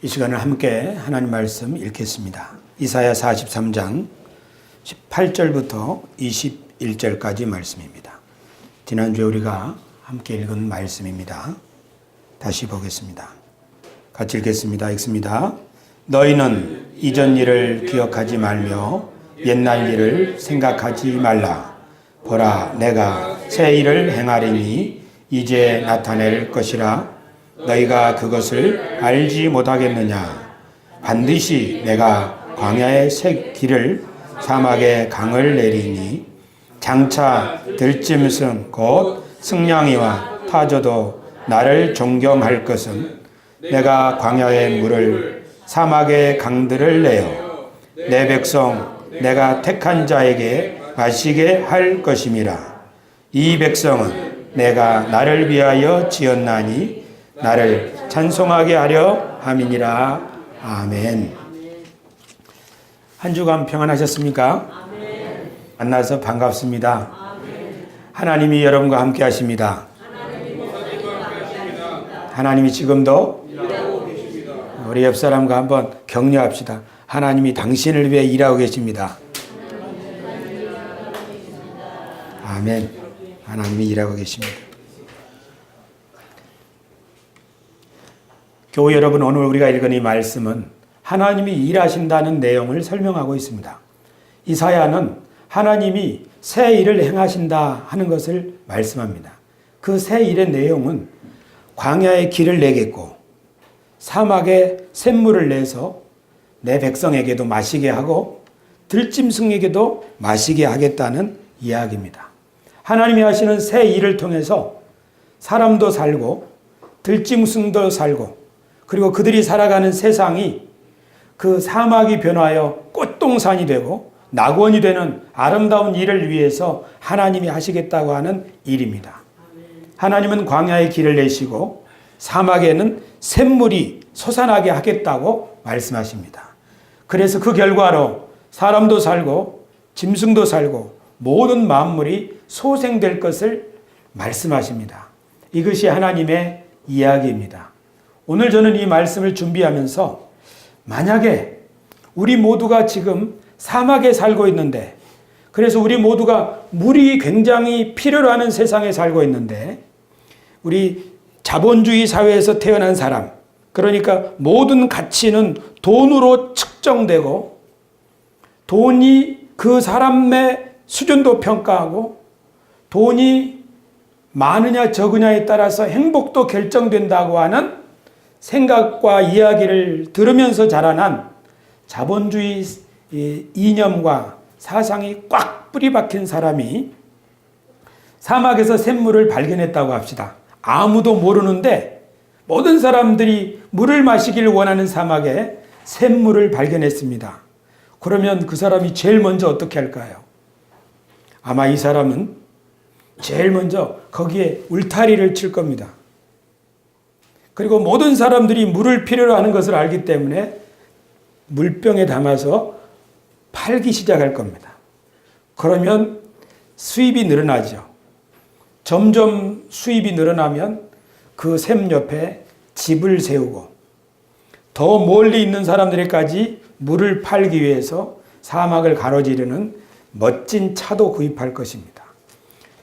이 시간을 함께 하나님 말씀 읽겠습니다. 이사야 43장 18절부터 21절까지 말씀입니다. 지난주에 우리가 함께 읽은 말씀입니다. 다시 보겠습니다. 같이 읽겠습니다. 읽습니다. 너희는 이전 일을 기억하지 말며 옛날 일을 생각하지 말라. 보라, 내가 새 일을 행하리니 이제 나타낼 것이라. 너희가 그것을 알지 못하겠느냐. 반드시 내가 광야의 새 길을 사막의 강을 내리니 장차 들짐승 곧 승냥이와 타조도 나를 존경할 것은 내가 광야의 물을 사막의 강들을 내어 내 백성 내가 택한 자에게 마시게 할 것임이라. 이 백성은 내가 나를 위하여 지었나니 나를 찬송하게 하려 함이니라. 아멘. 한 주간 평안하셨습니까? 아멘. 만나서 반갑습니다. 아멘. 하나님이 여러분과 함께 하십니다. 하나님이 지금도 우리 옆 사람과 한번 격려합시다. 하나님이 당신을 위해 일하고 계십니다. 아멘. 하나님이 일하고 계십니다. 교우 여러분, 오늘 우리가 읽은 이 말씀은 하나님이 일하신다는 내용을 설명하고 있습니다. 이사야는 하나님이 새 일을 행하신다 하는 것을 말씀합니다. 그 새 일의 내용은 광야의 길을 내겠고 사막에 샘물을 내서 내 백성에게도 마시게 하고 들짐승에게도 마시게 하겠다는 이야기입니다. 하나님이 하시는 새 일을 통해서 사람도 살고 들짐승도 살고 그리고 그들이 살아가는 세상이 그 사막이 변하여 꽃동산이 되고 낙원이 되는 아름다운 일을 위해서 하나님이 하시겠다고 하는 일입니다. 하나님은 광야의 길을 내시고 사막에는 샘물이 솟아나게 하겠다고 말씀하십니다. 그래서 그 결과로 사람도 살고 짐승도 살고 모든 만물이 소생될 것을 말씀하십니다. 이것이 하나님의 이야기입니다. 오늘 저는 이 말씀을 준비하면서 만약에 우리 모두가 지금 사막에 살고 있는데, 그래서 우리 모두가 물이 굉장히 필요로 하는 세상에 살고 있는데, 우리 자본주의 사회에서 태어난 사람, 그러니까 모든 가치는 돈으로 측정되고 돈이 그 사람의 수준도 평가하고 돈이 많으냐 적으냐에 따라서 행복도 결정된다고 하는 생각과 이야기를 들으면서 자라난 자본주의 이념과 사상이 꽉 뿌리 박힌 사람이 사막에서 샘물을 발견했다고 합시다. 아무도 모르는데 모든 사람들이 물을 마시기를 원하는 사막에 샘물을 발견했습니다. 그러면 그 사람이 제일 먼저 어떻게 할까요? 아마 이 사람은 제일 먼저 거기에 울타리를 칠 겁니다. 그리고 모든 사람들이 물을 필요로 하는 것을 알기 때문에 물병에 담아서 팔기 시작할 겁니다. 그러면 수입이 늘어나죠. 점점 수입이 늘어나면 그 샘 옆에 집을 세우고 더 멀리 있는 사람들에까지 물을 팔기 위해서 사막을 가로지르는 멋진 차도 구입할 것입니다.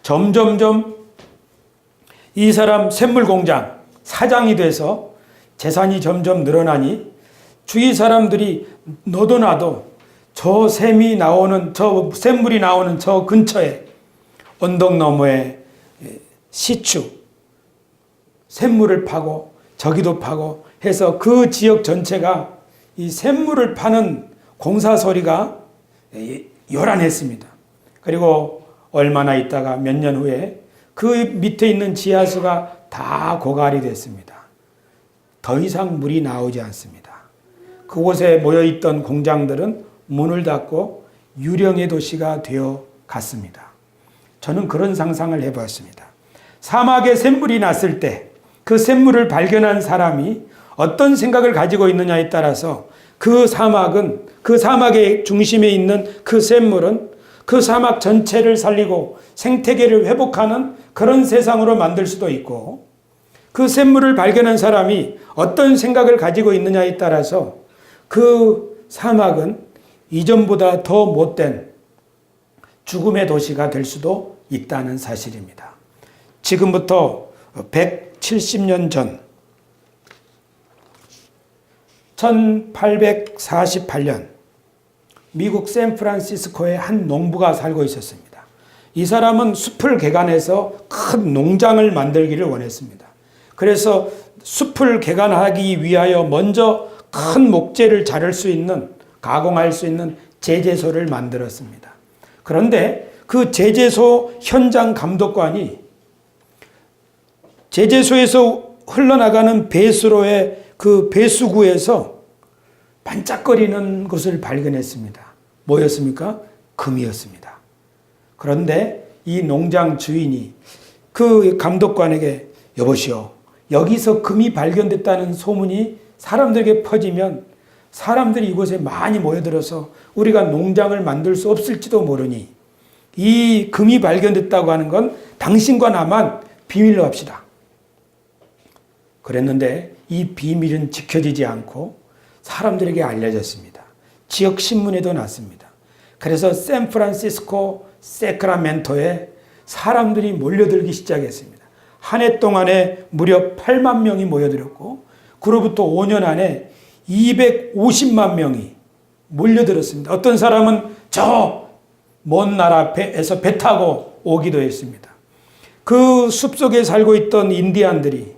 점점점 이 사람 샘물 공장 사장이 돼서 재산이 점점 늘어나니 주위 사람들이 너도 나도 저 샘이 나오는, 저 샘물이 나오는 저 근처에 언덕 너머에 시추 샘물을 파고 저기도 파고 해서 그 지역 전체가 이 샘물을 파는 공사 소리가 요란했습니다. 그리고 얼마나 있다가 몇 년 후에 그 밑에 있는 지하수가 다 고갈이 됐습니다. 더 이상 물이 나오지 않습니다. 그곳에 모여있던 공장들은 문을 닫고 유령의 도시가 되어 갔습니다. 저는 그런 상상을 해보았습니다. 사막에 샘물이 났을 때 그 샘물을 발견한 사람이 어떤 생각을 가지고 있느냐에 따라서 그 사막은, 그 사막의 중심에 있는 그 샘물은 그 사막 전체를 살리고 생태계를 회복하는 그런 세상으로 만들 수도 있고, 그 샘물을 발견한 사람이 어떤 생각을 가지고 있느냐에 따라서 그 사막은 이전보다 더 못된 죽음의 도시가 될 수도 있다는 사실입니다. 지금부터 170년 전 1848년 미국 샌프란시스코에 한 농부가 살고 있었습니다. 이 사람은 숲을 개간해서 큰 농장을 만들기를 원했습니다. 그래서 숲을 개간하기 위하여 먼저 큰 목재를 자를 수 있는, 가공할 수 있는 제재소를 만들었습니다. 그런데 그 제재소 현장 감독관이 제재소에서 흘러나가는 배수로의 그 배수구에서 반짝거리는 것을 발견했습니다. 뭐였습니까? 금이었습니다. 그런데 이 농장 주인이 그 감독관에게 여보시오, 여기서 금이 발견됐다는 소문이 사람들에게 퍼지면 사람들이 이곳에 많이 모여들어서 우리가 농장을 만들 수 없을지도 모르니 이 금이 발견됐다고 하는 건 당신과 나만 비밀로 합시다. 그랬는데 이 비밀은 지켜지지 않고 사람들에게 알려졌습니다. 지역 신문에도 났습니다. 그래서 샌프란시스코, 세크라멘토에 사람들이 몰려들기 시작했습니다. 한 해 동안에 무려 8만 명이 모여들었고 그로부터 5년 안에 250만 명이 몰려들었습니다. 어떤 사람은 저 먼 나라에서 배 타고 오기도 했습니다. 그 숲속에 살고 있던 인디안들이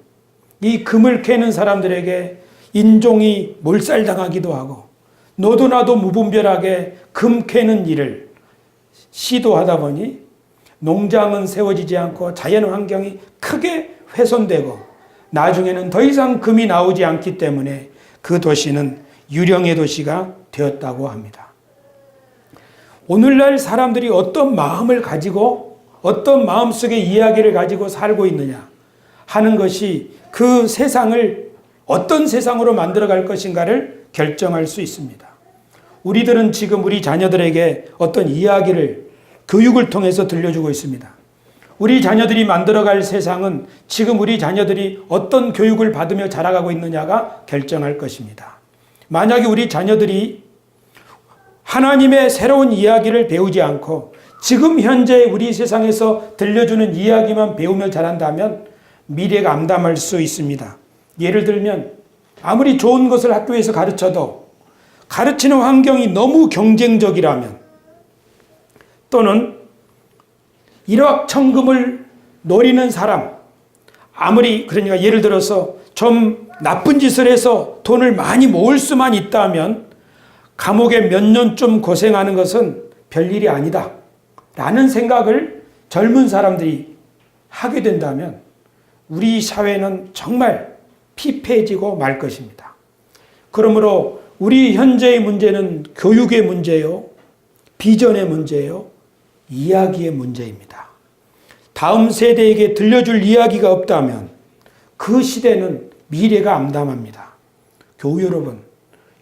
이 금을 캐는 사람들에게 인종이 몰살당하기도 하고 너도 나도 무분별하게 금 캐는 일을 시도하다 보니 농장은 세워지지 않고 자연 환경이 크게 훼손되고 나중에는 더 이상 금이 나오지 않기 때문에 그 도시는 유령의 도시가 되었다고 합니다. 오늘날 사람들이 어떤 마음을 가지고 어떤 마음속의 이야기를 가지고 살고 있느냐 하는 것이 그 세상을 어떤 세상으로 만들어갈 것인가를 결정할 수 있습니다. 우리들은 지금 우리 자녀들에게 어떤 이야기를 교육을 통해서 들려주고 있습니다. 우리 자녀들이 만들어갈 세상은 지금 우리 자녀들이 어떤 교육을 받으며 자라가고 있느냐가 결정할 것입니다. 만약에 우리 자녀들이 하나님의 새로운 이야기를 배우지 않고 지금 현재 우리 세상에서 들려주는 이야기만 배우며 자란다면 미래가 암담할 수 있습니다. 예를 들면 아무리 좋은 것을 학교에서 가르쳐도 가르치는 환경이 너무 경쟁적이라면 또는 일확천금을 노리는 사람, 아무리 그러니까 예를 들어서 좀 나쁜 짓을 해서 돈을 많이 모을 수만 있다면 감옥에 몇 년쯤 고생하는 것은 별일이 아니다 라는 생각을 젊은 사람들이 하게 된다면 우리 사회는 정말 피폐해지고 말 것입니다. 그러므로 우리 현재의 문제는 교육의 문제요, 비전의 문제요, 이야기의 문제입니다. 다음 세대에게 들려줄 이야기가 없다면 그 시대는 미래가 암담합니다. 교우 여러분,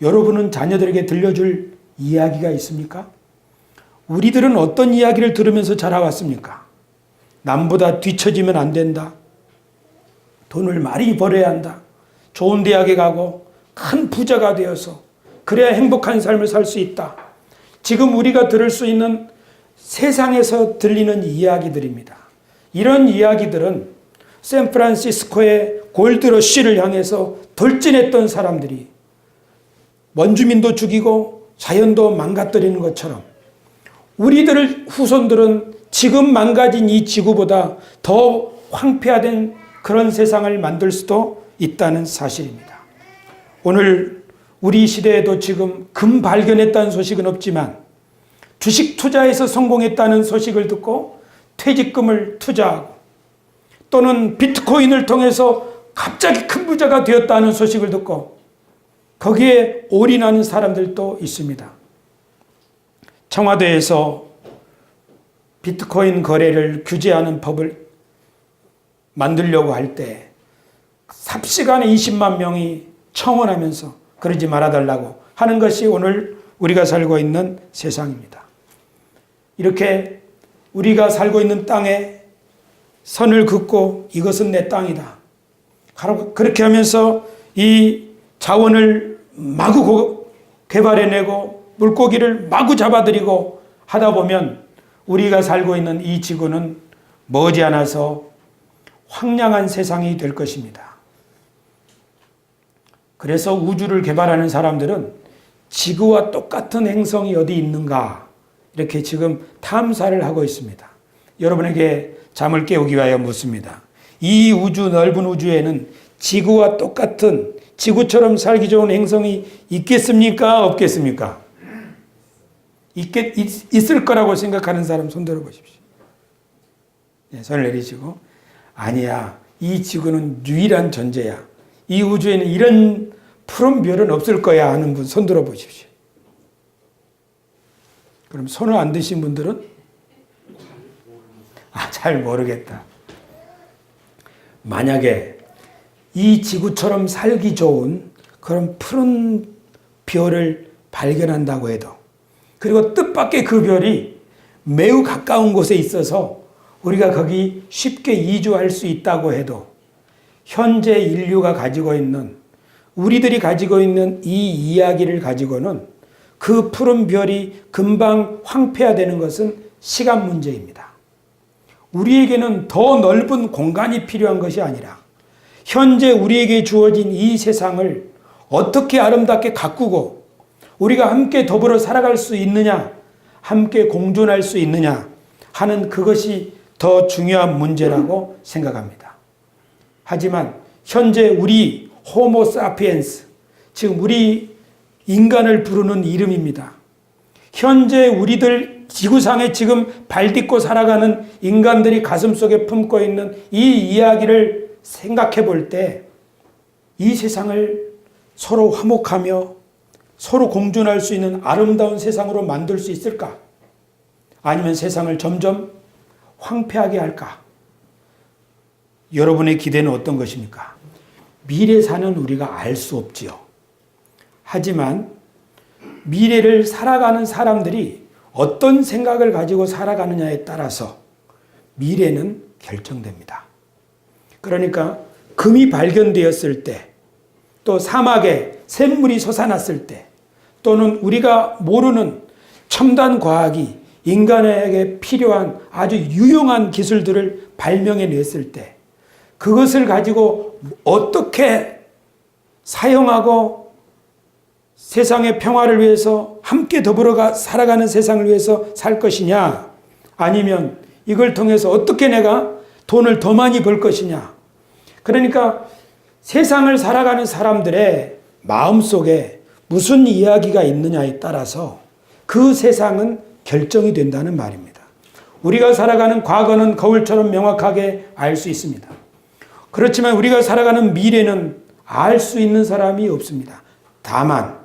여러분은 자녀들에게 들려줄 이야기가 있습니까? 우리들은 어떤 이야기를 들으면서 자라왔습니까? 남보다 뒤처지면 안 된다. 돈을 많이 벌어야 한다. 좋은 대학에 가고 큰 부자가 되어서 그래야 행복한 삶을 살 수 있다. 지금 우리가 들을 수 있는 세상에서 들리는 이야기들입니다. 이런 이야기들은 샌프란시스코의 골드러쉬를 향해서 돌진했던 사람들이 원주민도 죽이고 자연도 망가뜨리는 것처럼 우리들 후손들은 지금 망가진 이 지구보다 더 황폐화된 그런 세상을 만들 수도 있다는 사실입니다. 오늘 우리 시대에도 지금 금 발견했다는 소식은 없지만 주식 투자에서 성공했다는 소식을 듣고 퇴직금을 투자하고 또는 비트코인을 통해서 갑자기 큰 부자가 되었다는 소식을 듣고 거기에 올인하는 사람들도 있습니다. 청와대에서 비트코인 거래를 규제하는 법을 만들려고 할 때 삽시간에 20만 명이 청원하면서 그러지 말아달라고 하는 것이 오늘 우리가 살고 있는 세상입니다. 이렇게 우리가 살고 있는 땅에 선을 긋고 이것은 내 땅이다. 그렇게 하면서 이 자원을 마구 개발해내고 물고기를 마구 잡아들이고 하다 보면 우리가 살고 있는 이 지구는 머지않아서 황량한 세상이 될 것입니다. 그래서 우주를 개발하는 사람들은 지구와 똑같은 행성이 어디 있는가 이렇게 지금 탐사를 하고 있습니다. 여러분에게 잠을 깨우기 위하여 묻습니다. 이 우주, 넓은 우주에는 지구와 똑같은 지구처럼 살기 좋은 행성이 있겠습니까? 없겠습니까? 있을 거라고 생각하는 사람 손 들어 보십시오. 네, 손을 내리시고, 아니야, 이 지구는 유일한 존재야. 이 우주에는 이런 푸른 별은 없을 거야 하는 분 손 들어 보십시오. 그럼 손을 안 드신 분들은? 잘 모르겠다. 만약에 이 지구처럼 살기 좋은 그런 푸른 별을 발견한다고 해도, 그리고 뜻밖의 그 별이 매우 가까운 곳에 있어서 우리가 거기 쉽게 이주할 수 있다고 해도, 현재 인류가 가지고 있는, 우리들이 가지고 있는 이 이야기를 가지고는 그 푸른 별이 금방 황폐화되는 것은 시간 문제입니다. 우리에게는 더 넓은 공간이 필요한 것이 아니라 현재 우리에게 주어진 이 세상을 어떻게 아름답게 가꾸고 우리가 함께 더불어 살아갈 수 있느냐, 함께 공존할 수 있느냐 하는 그것이 더 중요한 문제라고 생각합니다. 하지만 현재 우리 호모 사피엔스, 지금 우리 인간을 부르는 이름입니다. 현재 우리들 지구상에 지금 발딛고 살아가는 인간들이 가슴속에 품고 있는 이 이야기를 생각해 볼 때 이 세상을 서로 화목하며 서로 공존할 수 있는 아름다운 세상으로 만들 수 있을까? 아니면 세상을 점점 황폐하게 할까? 여러분의 기대는 어떤 것입니까? 미래사는 우리가 알 수 없지요. 하지만 미래를 살아가는 사람들이 어떤 생각을 가지고 살아가느냐에 따라서 미래는 결정됩니다. 그러니까 금이 발견되었을 때, 또 사막에 샘물이 솟아났을 때, 또는 우리가 모르는 첨단 과학이 인간에게 필요한 아주 유용한 기술들을 발명해 냈을 때, 그것을 가지고 어떻게 사용하고 세상의 평화를 위해서 함께 더불어 살아가는 세상을 위해서 살 것이냐, 아니면 이걸 통해서 어떻게 내가 돈을 더 많이 벌 것이냐. 그러니까 세상을 살아가는 사람들의 마음속에 무슨 이야기가 있느냐에 따라서 그 세상은 결정이 된다는 말입니다. 우리가 살아가는 과거는 거울처럼 명확하게 알 수 있습니다. 그렇지만 우리가 살아가는 미래는 알 수 있는 사람이 없습니다. 다만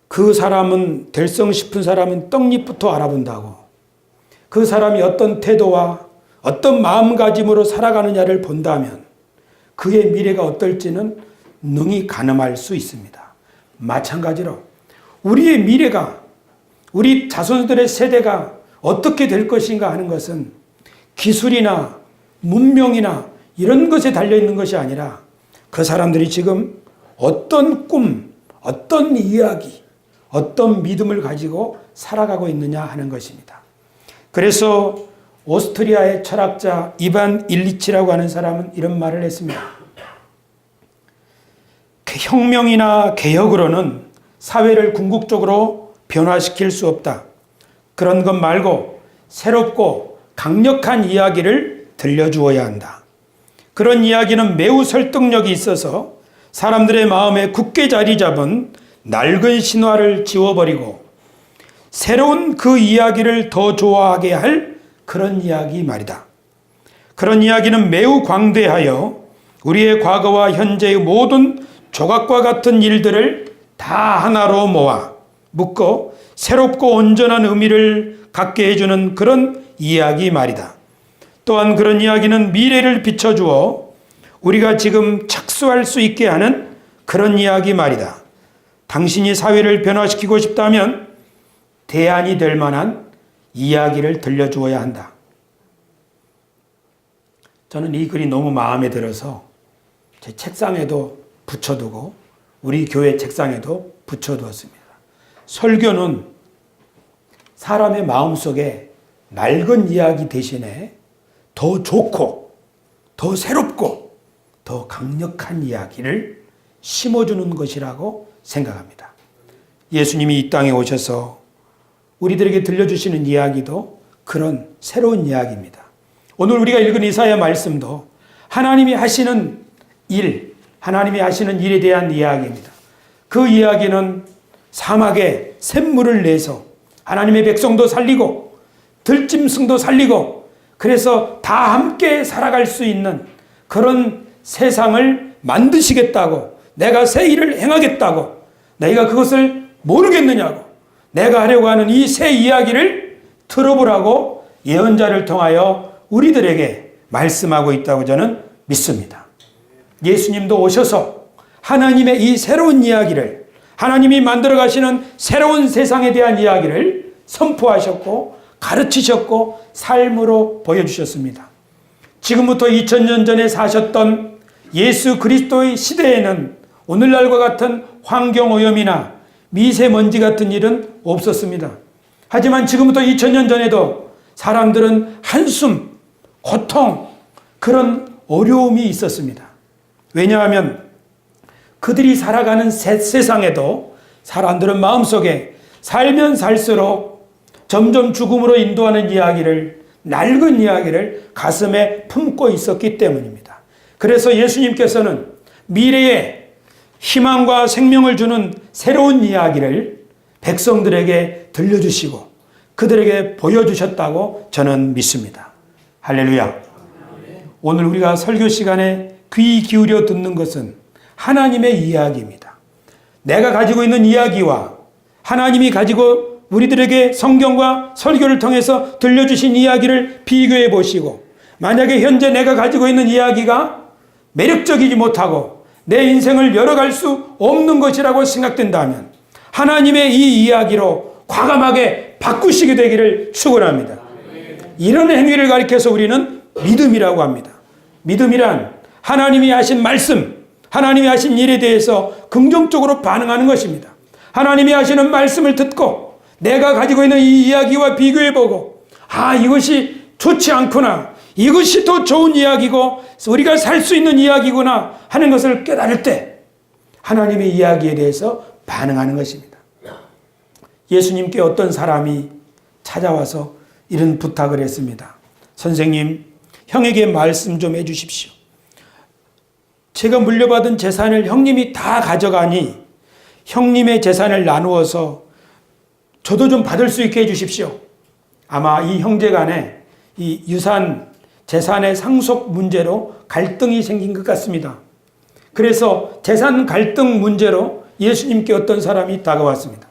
그 사람은, 될성 싶은 사람은 떡잎부터 알아본다고, 그 사람이 어떤 태도와 어떤 마음가짐으로 살아가느냐를 본다면 그의 미래가 어떨지는 능히 가늠할 수 있습니다. 마찬가지로 우리의 미래가, 우리 자손들의 세대가 어떻게 될 것인가 하는 것은 기술이나 문명이나 이런 것에 달려있는 것이 아니라 그 사람들이 지금 어떤 꿈, 어떤 이야기, 어떤 믿음을 가지고 살아가고 있느냐 하는 것입니다. 그래서 오스트리아의 철학자 이반 일리치라고 하는 사람은 이런 말을 했습니다. 혁명이나 개혁으로는 사회를 궁극적으로 변화시킬 수 없다. 그런 것 말고 새롭고 강력한 이야기를 들려주어야 한다. 그런 이야기는 매우 설득력이 있어서 사람들의 마음에 굳게 자리 잡은 낡은 신화를 지워버리고 새로운 그 이야기를 더 좋아하게 할 그런 이야기 말이다. 그런 이야기는 매우 광대하여 우리의 과거와 현재의 모든 조각과 같은 일들을 다 하나로 모아 묶어 새롭고 온전한 의미를 갖게 해주는 그런 이야기 말이다. 또한 그런 이야기는 미래를 비춰주어 우리가 지금 착수할 수 있게 하는 그런 이야기 말이다. 당신이 사회를 변화시키고 싶다면 대안이 될 만한 이야기를 들려주어야 한다. 저는 이 글이 너무 마음에 들어서 제 책상에도 붙여두고 우리 교회 책상에도 붙여두었습니다. 설교는 사람의 마음속에 낡은 이야기 대신에 더 좋고 더 새롭고 더 강력한 이야기를 심어주는 것이라고 생각합니다. 예수님이 이 땅에 오셔서 우리들에게 들려주시는 이야기도 그런 새로운 이야기입니다. 오늘 우리가 읽은 이사야 말씀도 하나님이 하시는 일, 하나님이 하시는 일에 대한 이야기입니다. 그 이야기는 사막에 샘물을 내서 하나님의 백성도 살리고 들짐승도 살리고 그래서 다 함께 살아갈 수 있는 그런 세상을 만드시겠다고, 내가 새 일을 행하겠다고, 너희가 그것을 모르겠느냐고, 내가 하려고 하는 이 새 이야기를 들어보라고 예언자를 통하여 우리들에게 말씀하고 있다고 저는 믿습니다. 예수님도 오셔서 하나님의 이 새로운 이야기를, 하나님이 만들어 가시는 새로운 세상에 대한 이야기를 선포하셨고 가르치셨고 삶으로 보여주셨습니다. 지금부터 2000년 전에 사셨던 예수 그리스도의 시대에는 오늘날과 같은 환경오염이나 미세먼지 같은 일은 없었습니다. 하지만 지금부터 2000년 전에도 사람들은 한숨, 고통, 그런 어려움이 있었습니다. 왜냐하면 그들이 살아가는 세상에도 사람들은 마음속에 살면 살수록 점점 죽음으로 인도하는 이야기를, 낡은 이야기를 가슴에 품고 있었기 때문입니다. 그래서 예수님께서는 미래에 희망과 생명을 주는 새로운 이야기를 백성들에게 들려주시고 그들에게 보여주셨다고 저는 믿습니다. 할렐루야. 오늘 우리가 설교 시간에 귀 기울여 듣는 것은 하나님의 이야기입니다. 내가 가지고 있는 이야기와 하나님이 가지고 우리들에게 성경과 설교를 통해서 들려주신 이야기를 비교해 보시고, 만약에 현재 내가 가지고 있는 이야기가 매력적이지 못하고 내 인생을 열어갈 수 없는 것이라고 생각된다면 하나님의 이 이야기로 과감하게 바꾸시게 되기를 축원합니다. 이런 행위를 가리켜서 우리는 믿음이라고 합니다. 믿음이란 하나님이 하신 말씀, 하나님이 하신 일에 대해서 긍정적으로 반응하는 것입니다. 하나님이 하시는 말씀을 듣고 내가 가지고 있는 이 이야기와 비교해보고, 이것이 좋지 않구나, 이것이 더 좋은 이야기고 우리가 살 수 있는 이야기구나 하는 것을 깨달을 때 하나님의 이야기에 대해서 반응하는 것입니다. 예수님께 어떤 사람이 찾아와서 이런 부탁을 했습니다. 선생님, 형에게 말씀 좀 해주십시오. 제가 물려받은 재산을 형님이 다 가져가니 형님의 재산을 나누어서 저도 좀 받을 수 있게 해주십시오. 아마 이 형제 간에 이 유산, 재산의 상속 문제로 갈등이 생긴 것 같습니다. 그래서 재산 갈등 문제로 예수님께 어떤 사람이 다가왔습니다.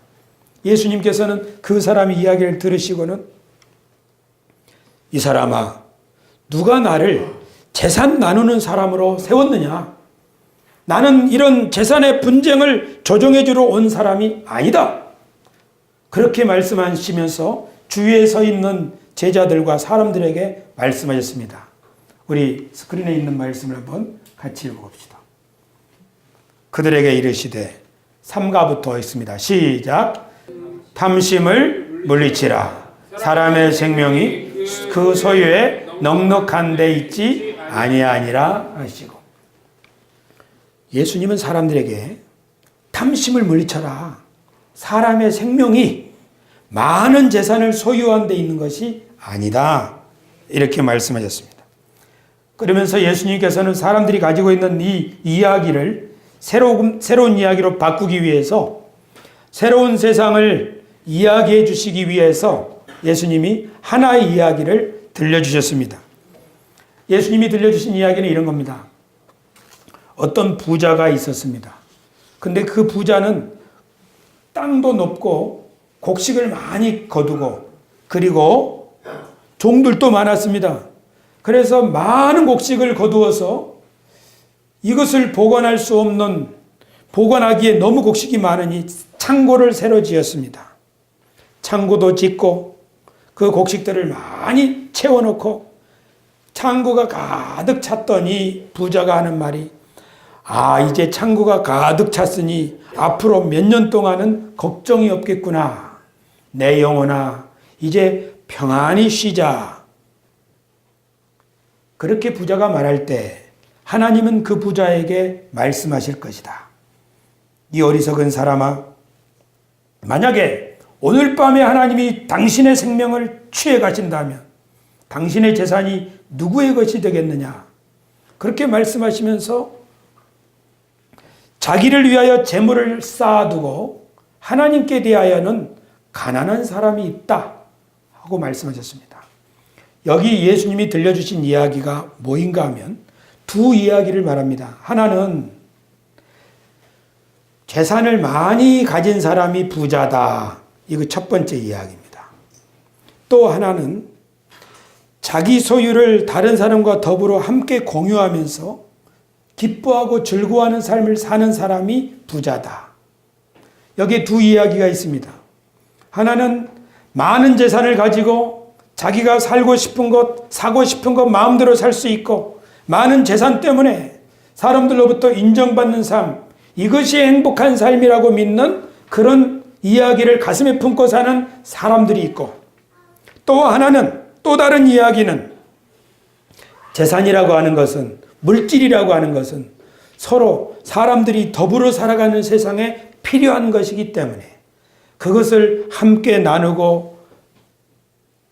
예수님께서는 그 사람의 이야기를 들으시고는, 이 사람아, 누가 나를 재산 나누는 사람으로 세웠느냐? 나는 이런 재산의 분쟁을 조정해 주러 온 사람이 아니다. 그렇게 말씀하시면서 주위에 서 있는 제자들과 사람들에게 말씀하셨습니다. 우리 스크린에 있는 말씀을 한번 같이 읽어봅시다. 그들에게 이르시되, 3가부터 있습니다. 시작. 탐심을 물리치라. 사람의 생명이 그 소유에 넉넉한 데 있지 아니하니라 하시고, 예수님은 사람들에게 탐심을 물리쳐라. 사람의 생명이 많은 재산을 소유한 데 있는 것이 아니다. 이렇게 말씀하셨습니다. 그러면서 예수님께서는 사람들이 가지고 있는 이 이야기를 새로운 이야기로 바꾸기 위해서, 새로운 세상을 이야기해 주시기 위해서 예수님이 하나의 이야기를 들려주셨습니다. 예수님이 들려주신 이야기는 이런 겁니다. 어떤 부자가 있었습니다. 근데 그 부자는 땅도 높고 곡식을 많이 거두고 그리고 종들도 많았습니다. 그래서 많은 곡식을 거두어서 이것을 보관할 수 없는, 보관하기에 너무 곡식이 많으니 창고를 새로 지었습니다. 창고도 짓고 그 곡식들을 많이 채워놓고 창고가 가득 찼더니 부자가 하는 말이, 이제 창고가 가득 찼으니 앞으로 몇 년 동안은 걱정이 없겠구나. 내 영혼아, 이제 평안히 쉬자. 그렇게 부자가 말할 때 하나님은 그 부자에게 말씀하실 것이다. 이 어리석은 사람아, 만약에 오늘 밤에 하나님이 당신의 생명을 취해 가신다면 당신의 재산이 누구의 것이 되겠느냐? 그렇게 말씀하시면서 자기를 위하여 재물을 쌓아두고 하나님께 대하여는 가난한 사람이 있다 하고 말씀하셨습니다. 여기 예수님이 들려주신 이야기가 뭐인가 하면 두 이야기를 말합니다. 하나는 재산을 많이 가진 사람이 부자다. 이거 첫 번째 이야기입니다. 또 하나는 자기 소유를 다른 사람과 더불어 함께 공유하면서 기뻐하고 즐거워하는 삶을 사는 사람이 부자다. 여기에 두 이야기가 있습니다. 하나는 많은 재산을 가지고 자기가 살고 싶은 것, 사고 싶은 것 마음대로 살 수 있고 많은 재산 때문에 사람들로부터 인정받는 삶, 이것이 행복한 삶이라고 믿는 그런 이야기를 가슴에 품고 사는 사람들이 있고, 또 하나는, 또 다른 이야기는 재산이라고 하는 것은, 물질이라고 하는 것은 서로 사람들이 더불어 살아가는 세상에 필요한 것이기 때문에 그것을 함께 나누고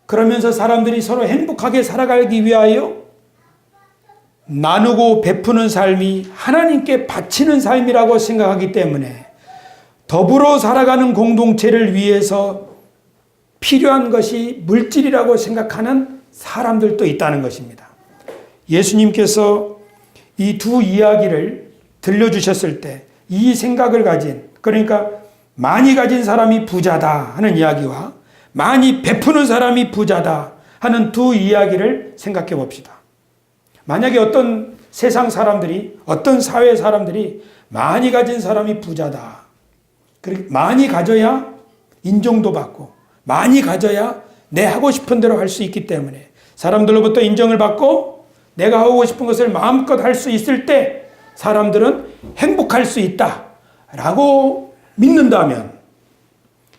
그러면서 사람들이 서로 행복하게 살아가기 위하여 나누고 베푸는 삶이 하나님께 바치는 삶이라고 생각하기 때문에 더불어 살아가는 공동체를 위해서 필요한 것이 물질이라고 생각하는 사람들도 있다는 것입니다. 예수님께서 이 두 이야기를 들려주셨을 때 이 생각을 가진, 그러니까 많이 가진 사람이 부자다 하는 이야기와 많이 베푸는 사람이 부자다 하는 두 이야기를 생각해 봅시다. 만약에 어떤 세상 사람들이, 어떤 사회 사람들이 많이 가진 사람이 부자다. 많이 가져야 인정도 받고 많이 가져야 내 하고 싶은 대로 할 수 있기 때문에 사람들로부터 인정을 받고 내가 하고 싶은 것을 마음껏 할 수 있을 때 사람들은 행복할 수 있다라고 믿는다면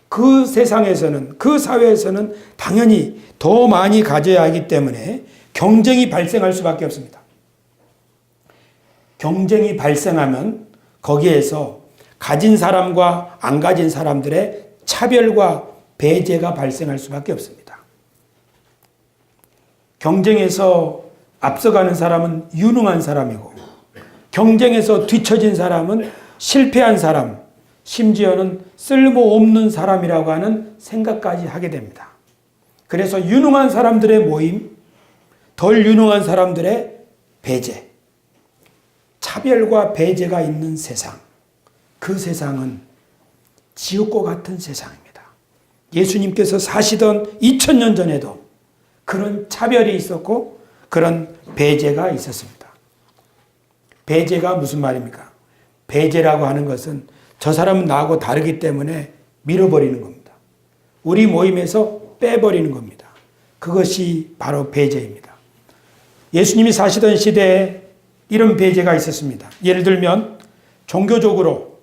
그 세상에서는, 그 사회에서는 당연히 더 많이 가져야 하기 때문에 경쟁이 발생할 수밖에 없습니다. 경쟁이 발생하면 거기에서 가진 사람과 안 가진 사람들의 차별과 배제가 발생할 수밖에 없습니다. 경쟁에서 앞서가는 사람은 유능한 사람이고 경쟁에서 뒤처진 사람은 실패한 사람, 심지어는 쓸모없는 사람이라고 하는 생각까지 하게 됩니다. 그래서 유능한 사람들의 모임, 덜 유능한 사람들의 배제, 차별과 배제가 있는 세상, 그 세상은 지옥과 같은 세상입니다. 예수님께서 사시던 2000년 전에도 그런 차별이 있었고 그런 배제가 있었습니다. 배제가 무슨 말입니까? 배제라고 하는 것은 저 사람은 나하고 다르기 때문에 밀어버리는 겁니다. 우리 모임에서 빼버리는 겁니다. 그것이 바로 배제입니다. 예수님이 사시던 시대에 이런 배제가 있었습니다. 예를 들면 종교적으로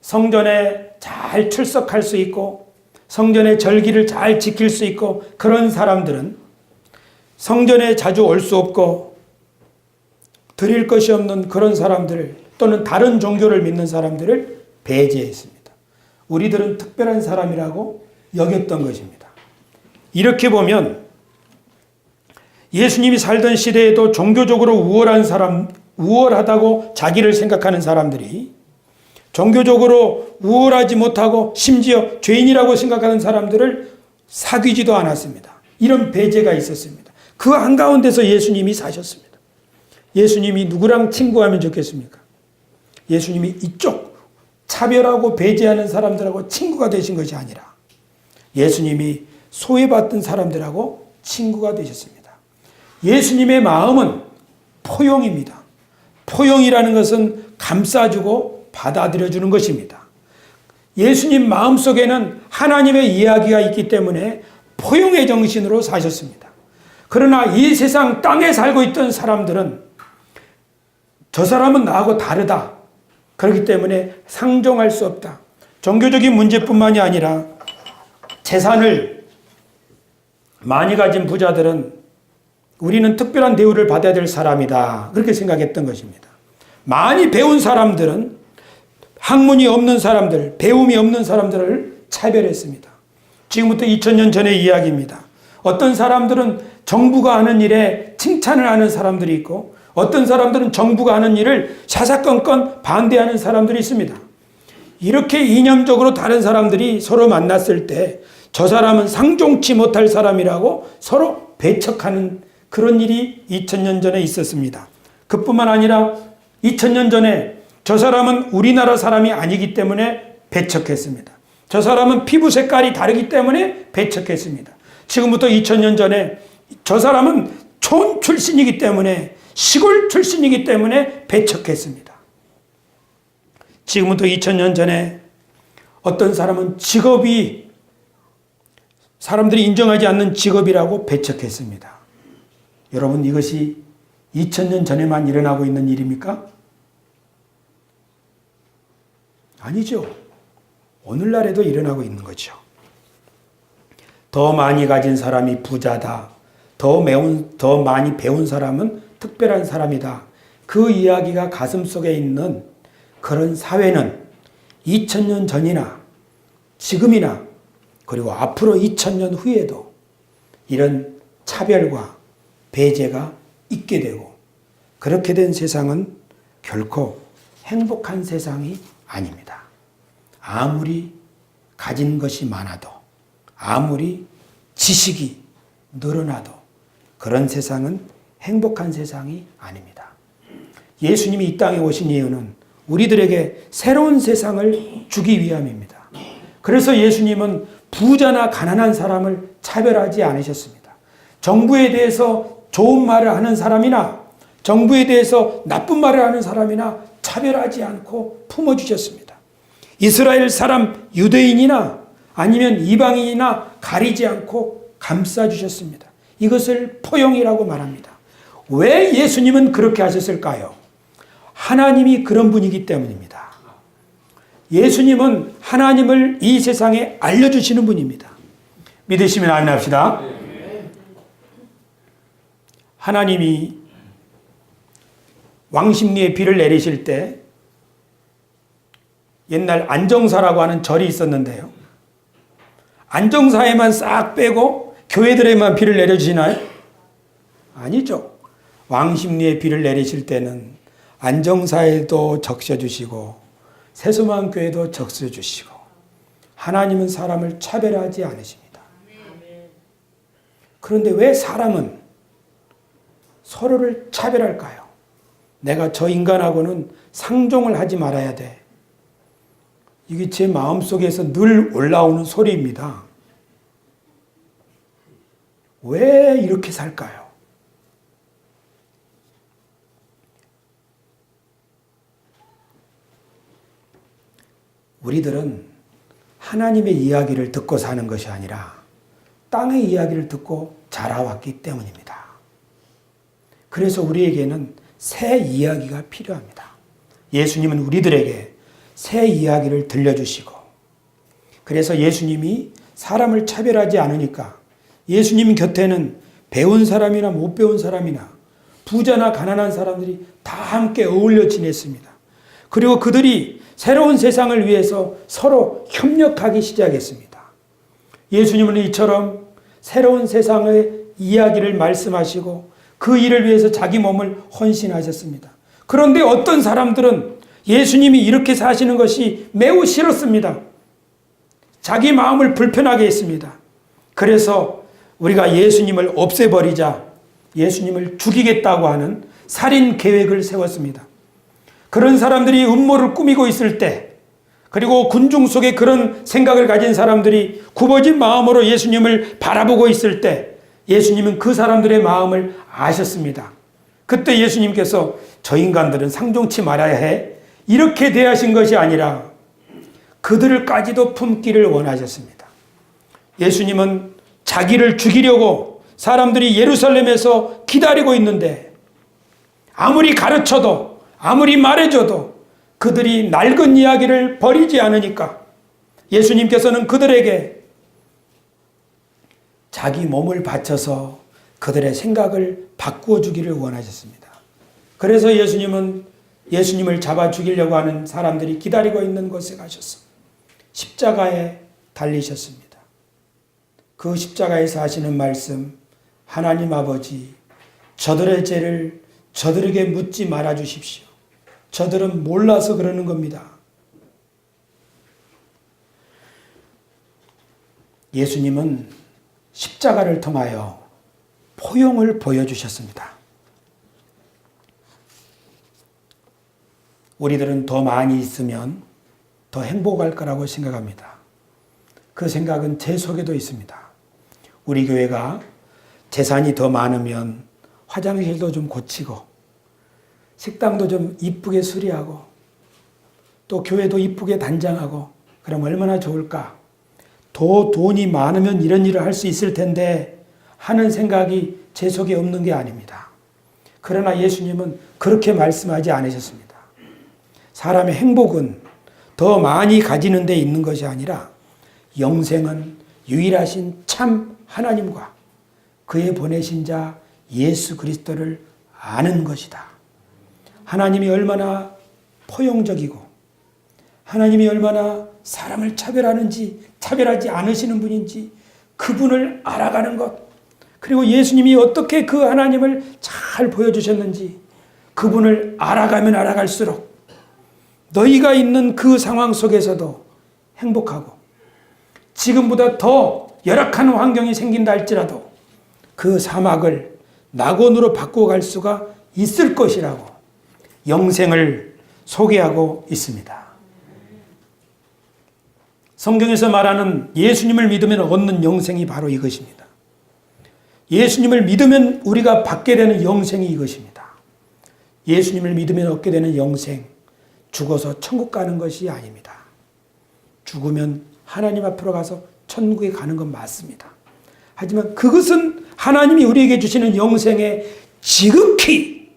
성전에 잘 출석할 수 있고 성전의 절기를 잘 지킬 수 있고 그런 사람들은 성전에 자주 올 수 없고 드릴 것이 없는 그런 사람들 또는 다른 종교를 믿는 사람들을 배제했습니다. 우리들은 특별한 사람이라고 여겼던 것입니다. 이렇게 보면 예수님이 살던 시대에도 종교적으로 우월하다고 자기를 생각하는 사람들이 종교적으로 우월하지 못하고 심지어 죄인이라고 생각하는 사람들을 사귀지도 않았습니다. 이런 배제가 있었습니다. 그 한가운데서 예수님이 사셨습니다. 예수님이 누구랑 친구하면 좋겠습니까? 예수님이 이쪽 차별하고 배제하는 사람들하고 친구가 되신 것이 아니라 예수님이 소외받던 사람들하고 친구가 되셨습니다. 예수님의 마음은 포용입니다. 포용이라는 것은 감싸주고 받아들여주는 것입니다. 예수님 마음속에는 하나님의 이야기가 있기 때문에 포용의 정신으로 사셨습니다. 그러나 이 세상 땅에 살고 있던 사람들은 저 사람은 나하고 다르다. 그렇기 때문에 상종할 수 없다. 종교적인 문제뿐만이 아니라 재산을 많이 가진 부자들은 우리는 특별한 대우를 받아야 될 사람이다. 그렇게 생각했던 것입니다. 많이 배운 사람들은 학문이 없는 사람들, 배움이 없는 사람들을 차별했습니다. 지금부터 2000년 전의 이야기입니다. 어떤 사람들은 정부가 하는 일에 칭찬을 하는 사람들이 있고 어떤 사람들은 정부가 하는 일을 사사건건 반대하는 사람들이 있습니다. 이렇게 이념적으로 다른 사람들이 서로 만났을 때 저 사람은 상종치 못할 사람이라고 서로 배척하는 그런 일이 2000년 전에 있었습니다. 그뿐만 아니라 2000년 전에 저 사람은 우리나라 사람이 아니기 때문에 배척했습니다. 저 사람은 피부 색깔이 다르기 때문에 배척했습니다. 지금부터 2000년 전에 저 사람은 촌 출신이기 때문에 시골 출신이기 때문에 배척했습니다. 지금부터 2000년 전에 어떤 사람은 직업이 사람들이 인정하지 않는 직업이라고 배척했습니다. 여러분, 이것이 2000년 전에만 일어나고 있는 일입니까? 아니죠. 오늘날에도 일어나고 있는 거죠. 더 많이 가진 사람이 부자다. 더 많이 배운 사람은 특별한 사람이다. 그 이야기가 가슴속에 있는 그런 사회는 2000년 전이나 지금이나 그리고 앞으로 2000년 후에도 이런 차별과 배제가 있게 되고 그렇게 된 세상은 결코 행복한 세상이 아닙니다. 아무리 가진 것이 많아도 아무리 지식이 늘어나도 그런 세상은 행복한 세상이 아닙니다. 예수님이 이 땅에 오신 이유는 우리들에게 새로운 세상을 주기 위함입니다. 그래서 예수님은 부자나 가난한 사람을 차별하지 않으셨습니다. 정부에 대해서 좋은 말을 하는 사람이나 정부에 대해서 나쁜 말을 하는 사람이나 차별하지 않고 품어주셨습니다. 이스라엘 사람 유대인이나 아니면 이방인이나 가리지 않고 감싸주셨습니다. 이것을 포용이라고 말합니다. 왜 예수님은 그렇게 하셨을까요? 하나님이 그런 분이기 때문입니다. 예수님은 하나님을 이 세상에 알려주시는 분입니다. 믿으시면 아멘합시다. 하나님이 왕십리에 비를 내리실 때 옛날 안정사라고 하는 절이 있었는데요. 안정사에만 싹 빼고 교회들에만 비를 내려주시나요? 아니죠. 왕십리에 비를 내리실 때는 안정사에도 적셔주시고 세수만교회도 적셔주시고 하나님은 사람을 차별하지 않으십니다. 그런데 왜 사람은 서로를 차별할까요? 내가 저 인간하고는 상종을 하지 말아야 돼. 이게 제 마음속에서 늘 올라오는 소리입니다. 왜 이렇게 살까요? 우리들은 하나님의 이야기를 듣고 사는 것이 아니라 땅의 이야기를 듣고 자라왔기 때문입니다. 그래서 우리에게는 새 이야기가 필요합니다. 예수님은 우리들에게 새 이야기를 들려주시고 그래서 예수님이 사람을 차별하지 않으니까 예수님 곁에는 배운 사람이나 못 배운 사람이나 부자나 가난한 사람들이 다 함께 어울려 지냈습니다. 그리고 그들이 새로운 세상을 위해서 서로 협력하기 시작했습니다. 예수님은 이처럼 새로운 세상의 이야기를 말씀하시고 그 일을 위해서 자기 몸을 헌신하셨습니다. 그런데 어떤 사람들은 예수님이 이렇게 사시는 것이 매우 싫었습니다. 자기 마음을 불편하게 했습니다. 그래서 우리가 예수님을 없애버리자 예수님을 죽이겠다고 하는 살인 계획을 세웠습니다. 그런 사람들이 음모를 꾸미고 있을 때 그리고 군중 속에 그런 생각을 가진 사람들이 굽어진 마음으로 예수님을 바라보고 있을 때 예수님은 그 사람들의 마음을 아셨습니다. 그때 예수님께서 저 인간들은 상종치 말아야 해 이렇게 대하신 것이 아니라 그들을까지도 품기를 원하셨습니다. 예수님은 자기를 죽이려고 사람들이 예루살렘에서 기다리고 있는데 아무리 가르쳐도 아무리 말해줘도 그들이 낡은 이야기를 버리지 않으니까 예수님께서는 그들에게 자기 몸을 바쳐서 그들의 생각을 바꾸어 주기를 원하셨습니다. 그래서 예수님은 예수님을 잡아 죽이려고 하는 사람들이 기다리고 있는 곳에 가셔서 십자가에 달리셨습니다. 그 십자가에서 하시는 말씀, 하나님 아버지, 저들의 죄를 저들에게 묻지 말아 주십시오. 저들은 몰라서 그러는 겁니다. 예수님은 십자가를 통하여 포용을 보여주셨습니다. 우리들은 더 많이 있으면 더 행복할 거라고 생각합니다. 그 생각은 제 속에도 있습니다. 우리 교회가 재산이 더 많으면 화장실도 좀 고치고 식당도 좀 이쁘게 수리하고 또 교회도 이쁘게 단장하고 그럼 얼마나 좋을까? 더 돈이 많으면 이런 일을 할 수 있을 텐데 하는 생각이 제 속에 없는 게 아닙니다. 그러나 예수님은 그렇게 말씀하지 않으셨습니다. 사람의 행복은 더 많이 가지는 데 있는 것이 아니라 영생은 유일하신 참 하나님과 그의 보내신 자 예수 그리스도를 아는 것이다. 하나님이 얼마나 포용적이고 하나님이 얼마나 사람을 차별하지 않으시는 분인지 그분을 알아가는 것, 그리고 예수님이 어떻게 그 하나님을 잘 보여주셨는지 그분을 알아가면 알아갈수록 너희가 있는 그 상황 속에서도 행복하고 지금보다 더 열악한 환경이 생긴다 할지라도 그 사막을 낙원으로 바꾸어 갈 수가 있을 것이라고 영생을 소개하고 있습니다. 성경에서 말하는 예수님을 믿으면 얻는 영생이 바로 이것입니다. 예수님을 믿으면 우리가 받게 되는 영생이 이것입니다. 예수님을 믿으면 얻게 되는 영생, 죽어서 천국 가는 것이 아닙니다. 죽으면 하나님 앞으로 가서 천국에 가는 건 맞습니다. 하지만 그것은 하나님이 우리에게 주시는 영생의 지극히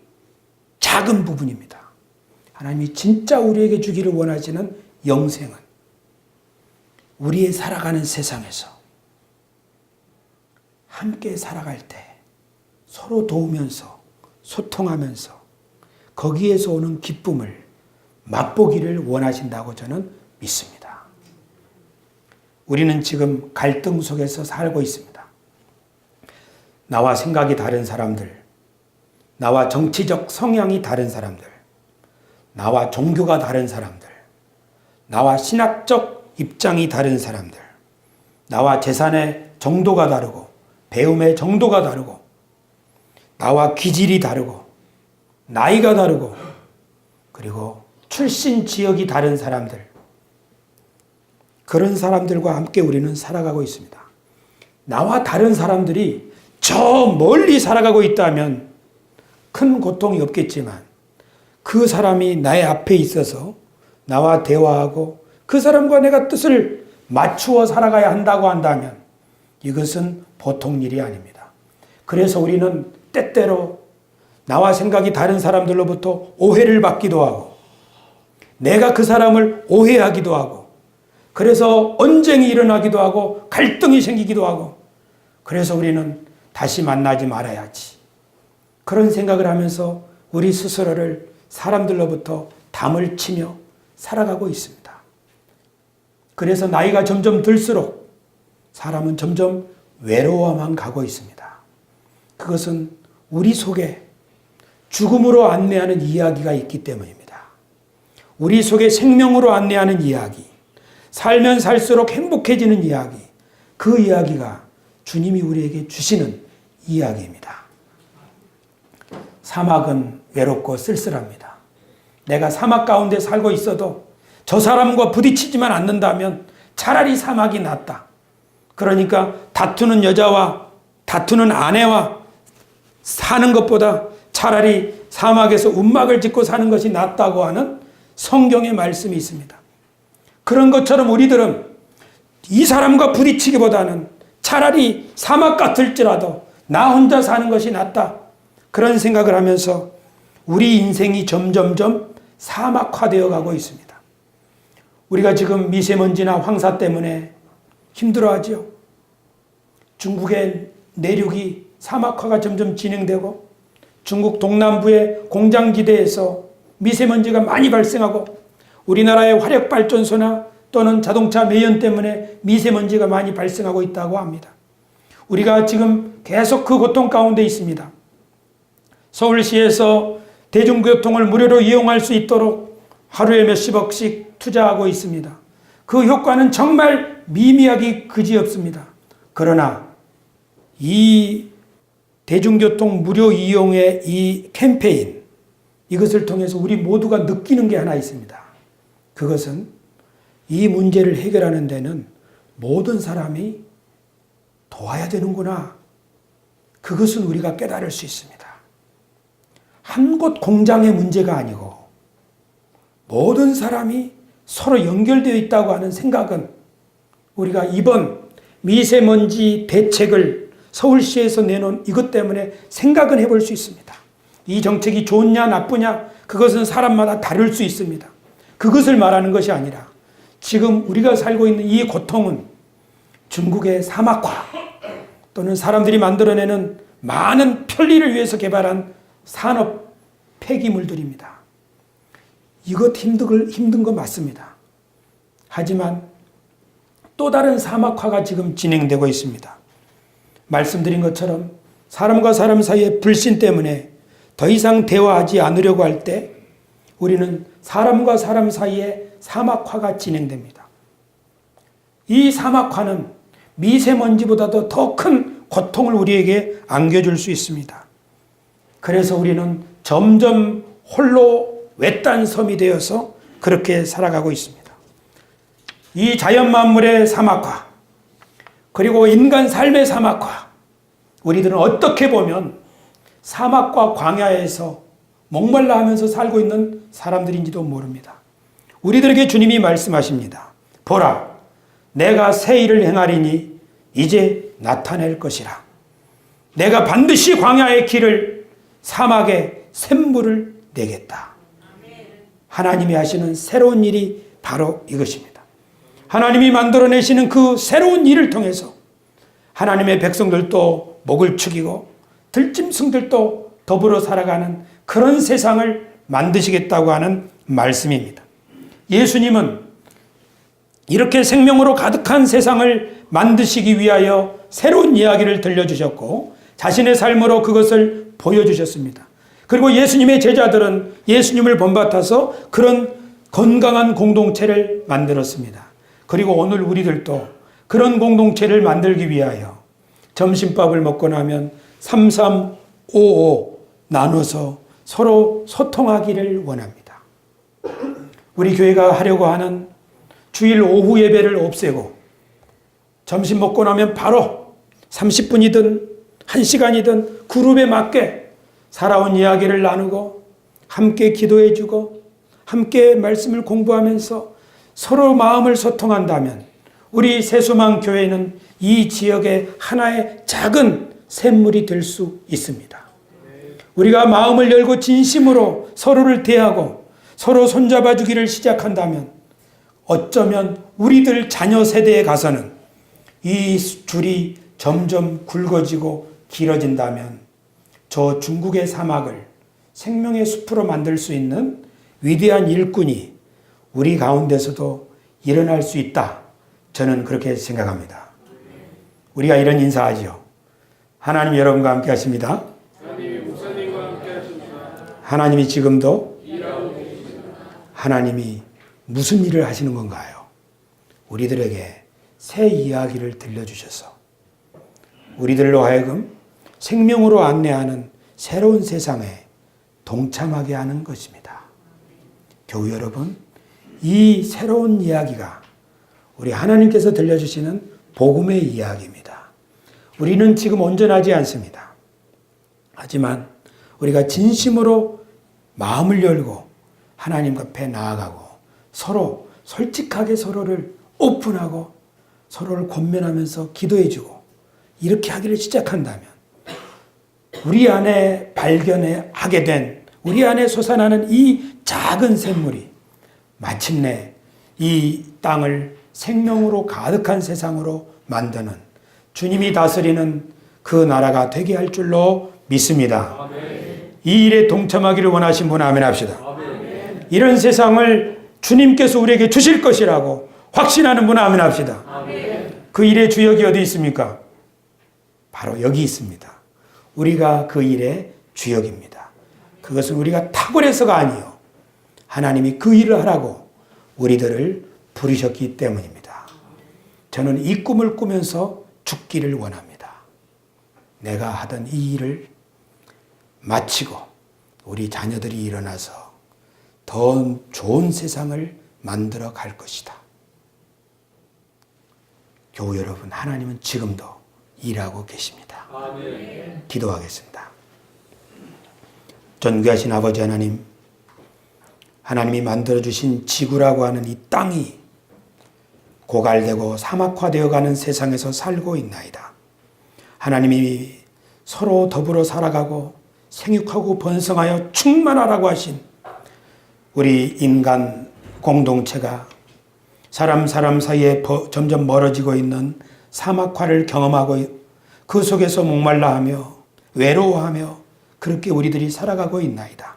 작은 부분입니다. 하나님이 진짜 우리에게 주기를 원하시는 영생은 우리의 살아가는 세상에서 함께 살아갈 때 서로 도우면서 소통하면서 거기에서 오는 기쁨을 맛보기를 원하신다고 저는 믿습니다. 우리는 지금 갈등 속에서 살고 있습니다. 나와 생각이 다른 사람들, 나와 정치적 성향이 다른 사람들, 나와 종교가 다른 사람들, 나와 신학적 입장이 다른 사람들, 나와 재산의 정도가 다르고 배움의 정도가 다르고 나와 기질이 다르고 나이가 다르고 그리고 출신 지역이 다른 사람들, 그런 사람들과 함께 우리는 살아가고 있습니다. 나와 다른 사람들이 저 멀리 살아가고 있다면 큰 고통이 없겠지만 그 사람이 나의 앞에 있어서 나와 대화하고 그 사람과 내가 뜻을 맞추어 살아가야 한다고 한다면 이것은 보통 일이 아닙니다. 그래서 우리는 때때로 나와 생각이 다른 사람들로부터 오해를 받기도 하고 내가 그 사람을 오해하기도 하고 그래서 언쟁이 일어나기도 하고 갈등이 생기기도 하고 그래서 우리는 다시 만나지 말아야지 그런 생각을 하면서 우리 스스로를 사람들로부터 담을 치며 살아가고 있습니다. 그래서 나이가 점점 들수록 사람은 점점 외로워만 가고 있습니다. 그것은 우리 속에 죽음으로 안내하는 이야기가 있기 때문입니다. 우리 속에 생명으로 안내하는 이야기, 살면 살수록 행복해지는 이야기, 그 이야기가 주님이 우리에게 주시는 이야기입니다. 사막은 외롭고 쓸쓸합니다. 내가 사막 가운데 살고 있어도 저 사람과 부딪히지만 않는다면 차라리 사막이 낫다. 그러니까 다투는 여자와 다투는 아내와 사는 것보다 차라리 사막에서 움막을 짓고 사는 것이 낫다고 하는 성경의 말씀이 있습니다. 그런 것처럼 우리들은 이 사람과 부딪히기보다는 차라리 사막 같을지라도 나 혼자 사는 것이 낫다. 그런 생각을 하면서 우리 인생이 점점점 사막화되어 가고 있습니다. 우리가 지금 미세먼지나 황사 때문에 힘들어하죠. 중국의 내륙이 사막화가 점점 진행되고 중국 동남부의 공장지대에서 미세먼지가 많이 발생하고 우리나라의 화력발전소나 또는 자동차 매연 때문에 미세먼지가 많이 발생하고 있다고 합니다. 우리가 지금 계속 그 고통 가운데 있습니다. 서울시에서 대중교통을 무료로 이용할 수 있도록 하루에 몇십억씩 투자하고 있습니다. 그 효과는 정말 미미하기 그지없습니다. 그러나 이 대중교통 무료 이용의 이 캠페인, 이것을 통해서 우리 모두가 느끼는 게 하나 있습니다. 그것은 이 문제를 해결하는 데는 모든 사람이 도와야 되는구나. 그것은 우리가 깨달을 수 있습니다. 한 곳 공장의 문제가 아니고 모든 사람이 서로 연결되어 있다고 하는 생각은 우리가 이번 미세먼지 대책을 서울시에서 내놓은 이것 때문에 생각은 해볼 수 있습니다. 이 정책이 좋냐 나쁘냐 그것은 사람마다 다를 수 있습니다. 그것을 말하는 것이 아니라 지금 우리가 살고 있는 이 고통은 중국의 사막화 또는 사람들이 만들어내는 많은 편리를 위해서 개발한 산업 폐기물들입니다. 이것 힘든 거 맞습니다. 하지만 또 다른 사막화가 지금 진행되고 있습니다. 말씀드린 것처럼 사람과 사람 사이의 불신 때문에 더 이상 대화하지 않으려고 할 때 우리는 사람과 사람 사이에 사막화가 진행됩니다. 이 사막화는 미세먼지보다도 더 큰 고통을 우리에게 안겨줄 수 있습니다. 그래서 우리는 점점 홀로 외딴 섬이 되어서 그렇게 살아가고 있습니다. 이 자연 만물의 사막화, 그리고 인간 삶의 사막화, 우리들은 어떻게 보면 사막과 광야에서 목말라 하면서 살고 있는 사람들인지도 모릅니다. 우리들에게 주님이 말씀하십니다. 보라, 내가 새 일을 행하리니 이제 나타낼 것이라. 내가 반드시 광야의 길을 사막에 샘물을 내겠다. 하나님이 하시는 새로운 일이 바로 이것입니다. 하나님이 만들어내시는 그 새로운 일을 통해서 하나님의 백성들도 목을 축이고 들짐승들도 더불어 살아가는 그런 세상을 만드시겠다고 하는 말씀입니다. 예수님은 이렇게 생명으로 가득한 세상을 만드시기 위하여 새로운 이야기를 들려주셨고 자신의 삶으로 그것을 보여주셨습니다. 그리고 예수님의 제자들은 예수님을 본받아서 그런 건강한 공동체를 만들었습니다. 그리고 오늘 우리들도 그런 공동체를 만들기 위하여 점심밥을 먹고 나면 3355 나눠서 서로 소통하기를 원합니다. 우리 교회가 하려고 하는 주일 오후 예배를 없애고 점심 먹고 나면 바로 30분이든 1시간이든 그룹에 맞게 살아온 이야기를 나누고 함께 기도해주고 함께 말씀을 공부하면서 서로 마음을 소통한다면 우리 새소망 교회는 이 지역의 하나의 작은 샘물이 될 수 있습니다. 우리가 마음을 열고 진심으로 서로를 대하고 서로 손잡아 주기를 시작한다면 어쩌면 우리들 자녀 세대에 가서는 이 줄이 점점 굵어지고 길어진다면 저 중국의 사막을 생명의 숲으로 만들 수 있는 위대한 일꾼이 우리 가운데서도 일어날 수 있다. 저는 그렇게 생각합니다. 우리가 이런 인사하죠. 하나님 여러분과 함께 하십니다. 하나님이 지금도 하나님이 무슨 일을 하시는 건가요? 우리들에게 새 이야기를 들려주셔서 우리들로 하여금 생명으로 안내하는 새로운 세상에 동참하게 하는 것입니다. 교우 여러분, 이 새로운 이야기가 우리 하나님께서 들려주시는 복음의 이야기입니다. 우리는 지금 온전하지 않습니다. 하지만 우리가 진심으로 마음을 열고 하나님 앞에 나아가고 서로 솔직하게 서로를 오픈하고 서로를 권면하면서 기도해주고 이렇게 하기를 시작한다면 우리 안에 발견하게 된, 우리 안에 솟아나는 이 작은 샘물이 마침내 이 땅을 생명으로 가득한 세상으로 만드는, 주님이 다스리는 그 나라가 되게 할 줄로 믿습니다. 아멘. 이 일에 동참하기를 원하신 분 아멘 합시다. 아멘. 이런 세상을 주님께서 우리에게 주실 것이라고 확신하는 분 아멘 합시다. 아멘. 그 일의 주역이 어디 있습니까? 바로 여기 있습니다. 우리가 그 일의 주역입니다. 그것은 우리가 탁월해서가 아니요, 하나님이 그 일을 하라고 우리들을 부르셨기 때문입니다. 저는 이 꿈을 꾸면서 죽기를 원합니다. 내가 하던 이 일을 마치고 우리 자녀들이 일어나서 더 좋은 세상을 만들어 갈 것이다. 교우 여러분, 하나님은 지금도 일하고 계십니다. 아멘. 기도하겠습니다. 존귀하신 아버지 하나님, 하나님이 만들어주신 지구라고 하는 이 땅이 고갈되고 사막화되어 가는 세상에서 살고 있나이다. 하나님이 서로 더불어 살아가고 생육하고 번성하여 충만하라고 하신 우리 인간 공동체가 사람 사이에 점점 멀어지고 있는 사막화를 경험하고 그 속에서 목말라하며 외로워하며 그렇게 우리들이 살아가고 있나이다.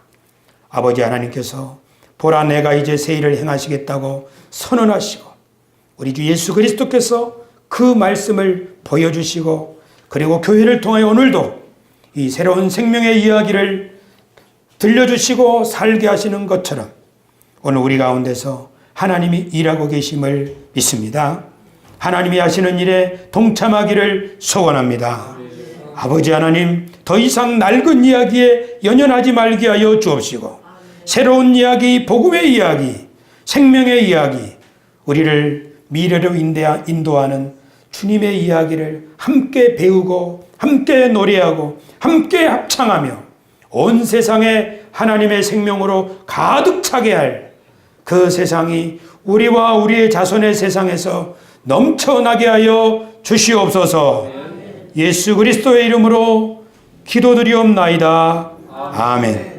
아버지 하나님께서 보라, 내가 이제 새 일을 행하시겠다고 선언하시고 우리 주 예수 그리스도께서 그 말씀을 보여주시고, 그리고 교회를 통하여 오늘도 이 새로운 생명의 이야기를 들려주시고 살게 하시는 것처럼 오늘 우리 가운데서 하나님이 일하고 계심을 믿습니다. 하나님이 하시는 일에 동참하기를 소원합니다. 아버지 하나님, 더 이상 낡은 이야기에 연연하지 말게 하여 주옵시고, 새로운 이야기, 복음의 이야기, 생명의 이야기, 우리를 미래로 인도하는 주님의 이야기를 함께 배우고 함께 노래하고 함께 합창하며 온 세상에 하나님의 생명으로 가득 차게 할 그 세상이 우리와 우리의 자손의 세상에서 넘쳐나게 하여 주시옵소서. 예수 그리스도의 이름으로 기도드리옵나이다. 아멘.